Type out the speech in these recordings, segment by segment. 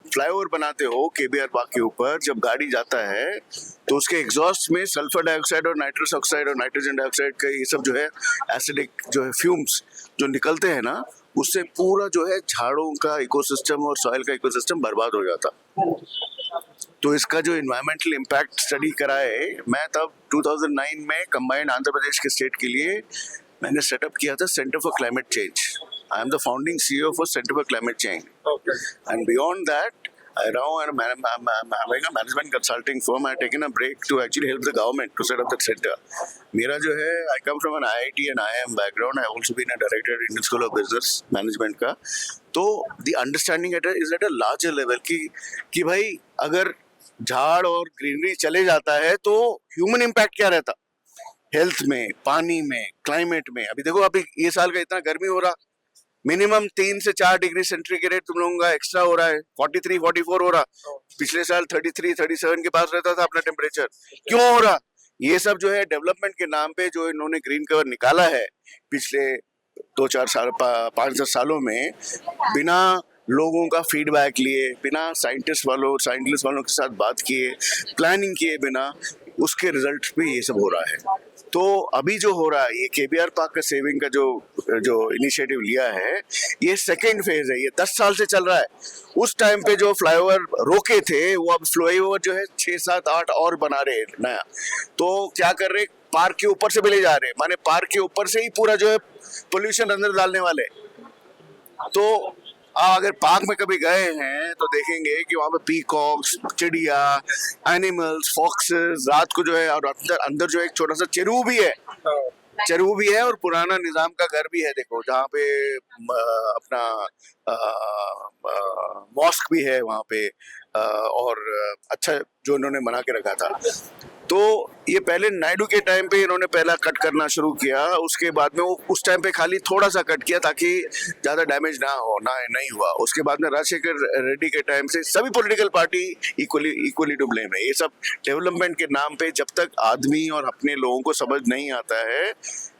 Flyover बनाते हो KBr park के ऊपर, जब गाड़ी जाता है तो उसके एग्जॉस्ट में सल्फर डाइऑक्साइड और नाइट्रस ऑक्साइड और नाइट्रोजन डाइऑक्साइड का ये सब जो है एसिडिक जो है फ्यूम्स जो निकलते हैं ना, उससे पूरा जो है झाड़ों का इकोसिस्टम और सॉइल का इकोसिस्टम बर्बाद हो जाता। तो इसका जो इन्वायरमेंटल इम्पैक्ट स्टडी कराए, मैं तब 2009 में कंबाइंड आंध्र प्रदेश के स्टेट के लिए मैंने सेटअप किया था centre for climate change. I am the founding CEO for centre for climate change, and beyond that now I'm having a management consulting firm. I taken a break to actually help the government to set up that center. मेरा जो है, I come from an IIT and IIM background. I also been a director at Indian School of Business Management का. तो the understanding is at a larger level कि भाई अगर झाड़ और ग्रीनरी चले जाता है तो ह्यूमन इम्पैक्ट क्या रहता, हेल्थ में, पानी में, क्लाइमेट में। अभी देखो, अभी ये साल का इतना गर्मी हो रहा, मिनिमम 3 से 4 डिग्री सेंटीग्रेड तुम लोगों का एक्स्ट्रा हो रहा है, 43, 44 हो रहा। पिछले साल 33, 37 के पास रहता था अपना टेम्परेचर। क्यों हो रहा? ये सब जो है डेवलपमेंट के नाम पे जो इन्होंने ग्रीन कवर निकाला है पिछले 2-4 साल 5-10 सालों में, बिना लोगों का फीडबैक लिए, बिना साइंटिस्ट वालों के साथ बात किए, प्लानिंग किए बिना, उसके रिजल्ट पे ये सब हो रहा है। तो अभी जो हो रहा है, ये केबीआर पार्क का सेविंग का जो इनिशिएटिव लिया है, ये सेकेंड फेज है, ये 10 साल से चल रहा है। उस टाइम पे जो फ्लाईओवर रोके थे, वो अब फ्लाईओवर जो है 6, 7, 8 और बना रहे नया। तो क्या कर रहे, पार्क के ऊपर से भी ले जा रहे, माने पार्क के ऊपर से ही पूरा जो है पोल्यूशन अंदर डालने वाले। तो अगर पार्क में कभी गए हैं तो देखेंगे कि वहाँ पे पीकॉक्स, चिड़िया, एनिमल्स, फॉक्सेस, रात को जो है, और अंदर जो एक छोटा सा चेरू भी है और पुराना निजाम का घर भी है। देखो, जहाँ पे अपना मॉस्क भी है वहाँ पे, और अच्छा जो इन्होंने बना के रखा था। तो ये पहले नायडू के टाइम पे इन्होंने पहला कट करना शुरू किया, उसके बाद में वो उस टाइम पे खाली थोड़ा सा कट किया ताकि ज़्यादा डैमेज नहीं हुआ। उसके बाद में राजशेखर रेड्डी के टाइम से सभी political party equally to blame है। ये सब डेवलपमेंट के नाम पे जब तक आदमी और अपने लोगों को समझ नहीं आता है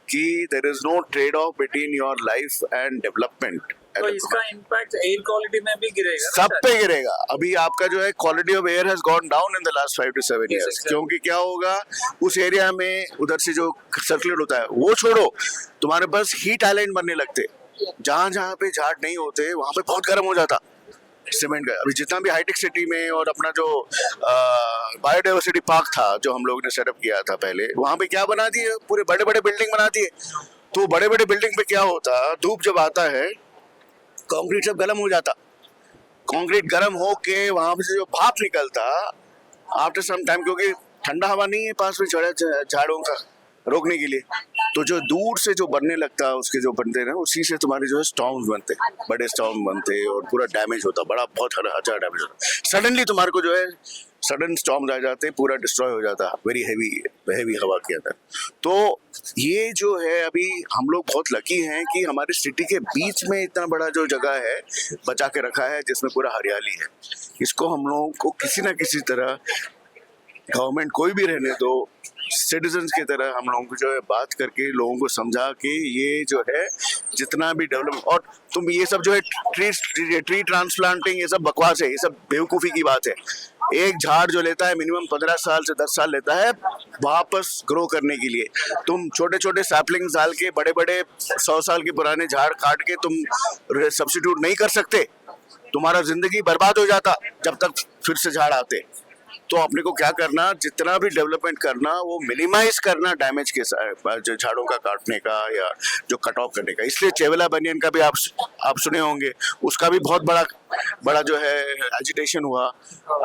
कि there is no trade off between your life and development, तो इसका इम्पैक्ट एयर क्वालिटी में भी गिरेगा, सब पे गिरेगा। अभी आपका जो है quality of air has gone down in the last 5 to 7 years, क्योंकि क्या होगा उस एरिया में, उधर से जो सर्कुलेट होता है वो छोड़ो, तुम्हारे पास हीट आइलैंड बनने लगते, जहाँ पे झाड़ नहीं होते वहाँ पे बहुत गर्म हो जाता सीमेंट का। अभी जितना भी हाईटेक सिटी में और अपना जो बायोडाइवर्सिटी पार्क था जो हम लोग ने सेटअप किया था पहले, वहाँ पे क्या बना दिए, पूरे बड़े बड़े बिल्डिंग बना दिए। तो बड़े बड़े बिल्डिंग पे क्या होता, धूप जब आता है कंक्रीट सब गर्म हो जाता, कंक्रीट गर्म हो के वहां से जो भाप निकलता आफ्टर सम टाइम, क्योंकि ठंडा हवा नहीं है पास में झाड़ों का रोकने के लिए, तो जो दूर से जो बनने लगता, उसके जो बनते ना, उसी से तुम्हारे जो है स्टॉर्म्स बनते, बड़े स्टॉर्म बनते और पूरा डैमेज होता, बड़ा बहुत अच्छा डैमेज होता। सडनली तुम्हारे को जो है सडन स्टॉर्म्स आ जाते, पूरा डिस्ट्रॉय हो जाता वेरी हैवी हवा के अंदर। तो ये जो है, अभी हम लोग बहुत लकी हैं कि हमारे सिटी के बीच में इतना बड़ा जो जगह है बचा के रखा है, जिसमें पूरा हरियाली है। इसको हम लोगों को किसी ना किसी तरह, गवर्नमेंट कोई भी रहने दो, सिटीजन्स की तरह हम लोगों को जो है बात करके लोगों को समझा कि ये जो है जितना भी डेवलप, और तुम ये सब जो है ट्री ट्रांसप्लांटिंग, ये सब बकवास है, ये सब बेवकूफ़ी की बात है। एक झाड़ जो लेता है मिनिमम 15 साल से 10 साल लेता है वापस ग्रो करने के लिए। तुम छोटे छोटे सैपलिंग्स डाल के बड़े बड़े 100 साल के पुराने झाड़ काट के तुम सब्स्टिट्यूट नहीं कर सकते, तुम्हारा जिंदगी बर्बाद हो जाता जब तक फिर से झाड़ आते। तो अपने को क्या करना, जितना भी डेवलपमेंट करना वो मिनिमाइज करना डैमेज के जो झाड़ों का काटने का या जो कट ऑफ करने का। इसलिए चेवला बनियन का भी आप सुने होंगे, उसका भी बहुत बड़ा जो है एजिटेशन हुआ।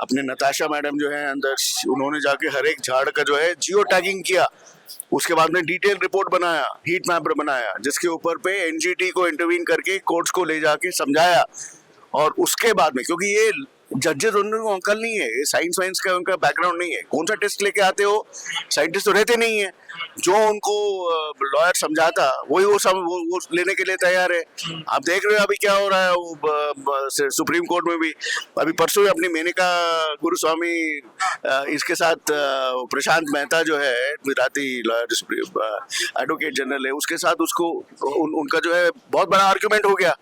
अपने नताशा मैडम जो है अंदर, उन्होंने जाके हर एक झाड़ का जो है जियो टैगिंग किया, उसके बाद में डिटेल रिपोर्ट बनाया, हीट मैप बनाया, जिसके ऊपर पे एनजीटी को इंटरवीन करके कोर्ट्स को ले जाके समझाया। और उसके बाद में, क्योंकि ये जजेस उनको अंकल नहीं है, साइंस वाइंस का उनका बैकग्राउंड नहीं है, कौन सा टेस्ट लेके आते हो, साइंटिस्ट तो रहते नहीं है, जो उनको लॉयर समझाता वही वो लेने के लिए तैयार है। आप देख रहे हो अभी क्या हो रहा है, वो सुप्रीम कोर्ट में भी अभी परसों ही अपनी मेनका गुरुस्वामी, इसके साथ प्रशांत मेहता जो है गुजराती लॉयर एडवोकेट जनरल है, उसके साथ उसको उनका जो है बहुत बड़ा आर्ग्यूमेंट हो गया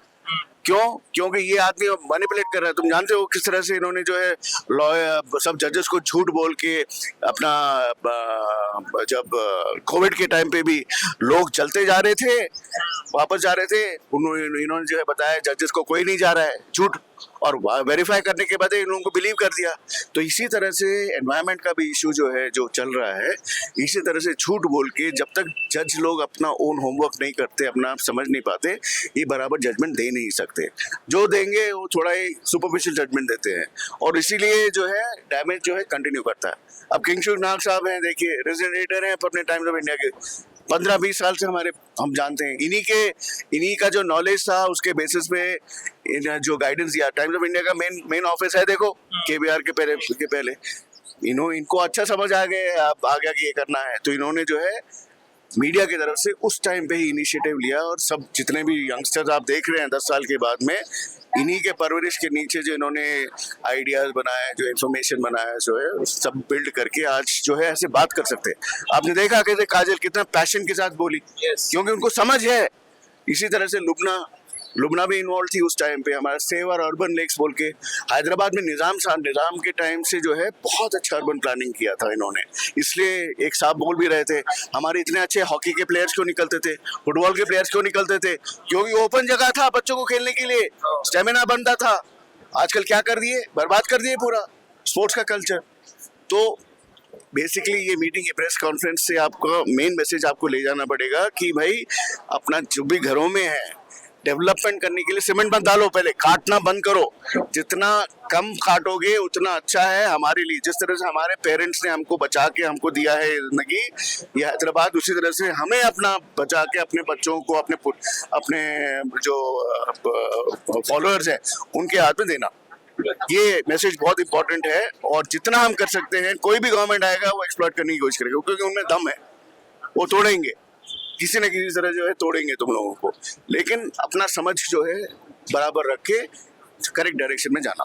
क्यों? क्योंकि ये आदमी मैनिपुलेट कर रहा है। तुम जानते हो किस तरह से इन्होंने जो है लॉयर सब जजेस को झूठ बोल के अपना जब कोविड के टाइम पे भी लोग चलते जा रहे थे, वापस जा रहे थे, इन्होंने जो है बताया जजेस को कोई नहीं जा रहा है, झूठ, और वेरीफाई करने के बाद इन लोगों को बिलीव कर दिया। तो इसी तरह से एनवायरनमेंट का भी इशू जो है जो चल रहा है, इसी तरह से झूठ बोल के जब तक जज लोग अपना ओन होमवर्क नहीं करते, अपना समझ नहीं पाते, ये बराबर जजमेंट दे नहीं सकते। जो देंगे वो थोड़ा ही सुपरफिशियल जजमेंट देते हैं, और इसीलिए जो है डैमेज जो है कंटिन्यू करता है। अब किंगशुक नाग साहब हैं, देखिए रेजिडेंट एडिटर हैं अपने टाइम्स ऑफ इंडिया के, 15-20 साल से हम जानते हैं। इन्हीं का जो नॉलेज था उसके बेसिस पे जो गाइडेंस दिया। टाइम्स ऑफ इंडिया का मेन ऑफिस है, देखो केबीआर के पहले इनको अच्छा समझ आ गया कि ये करना है, तो इन्होंने जो है मीडिया की तरफ से उस टाइम पे ही इनिशिएटिव लिया, और सब जितने भी यंगस्टर्स आप देख रहे हैं 10 साल के बाद में, इन्हीं के परवरिश के नीचे जो इन्होंने आइडियाज बनाया, जो इन्फॉर्मेशन बनाया, जो है सब बिल्ड करके आज जो है ऐसे बात कर सकते हैं। आपने देखा कैसे काजल कितना पैशन के साथ बोली, क्योंकि उनको समझ है। इसी तरह से लुबना भी इन्वॉल्व थी उस टाइम पे, हमारा सेव और अर्बन लेक्स बोल के हैदराबाद में निजाम के टाइम से जो है बहुत अच्छा अर्बन प्लानिंग किया था इन्होंने। इसलिए एक साहब बोल भी रहे थे, हमारे इतने अच्छे हॉकी के प्लेयर्स क्यों निकलते थे, फुटबॉल के प्लेयर्स क्यों निकलते थे, क्योंकि ओपन जगह था बच्चों को खेलने के लिए, स्टेमिना बनता था। आजकल क्या कर दिए, बर्बाद कर दिए पूरा स्पोर्ट्स का कल्चर। तो बेसिकली ये मीटिंग, ये प्रेस कॉन्फ्रेंस से आपको मेन मैसेज आपको ले जाना पड़ेगा कि भाई अपना जो भी घरों में है डेवलपमेंट करने के लिए सीमेंट मत डालो, पहले काटना बंद करो। जितना कम काटोगे उतना अच्छा है हमारे लिए। जिस तरह से हमारे पेरेंट्स ने हमको बचा के हमको दिया है जिंदगी, ये हैदराबाद, उसी तरह से हमें अपना बचा के अपने बच्चों को, अपने जो फॉलोअर्स हैं उनके हाथ में देना। ये मैसेज बहुत इंपॉर्टेंट है, और जितना हम कर सकते हैं, कोई भी गवर्नमेंट आएगा वो एक्सप्लॉइट करने की कोशिश करेगा, क्योंकि उनमें दम है, वो तोड़ेंगे किसी न किसी तरह जो है, तोड़ेंगे तुम लोगों को। लेकिन अपना समझ जो है बराबर रख के करेक्ट डायरेक्शन में जाना।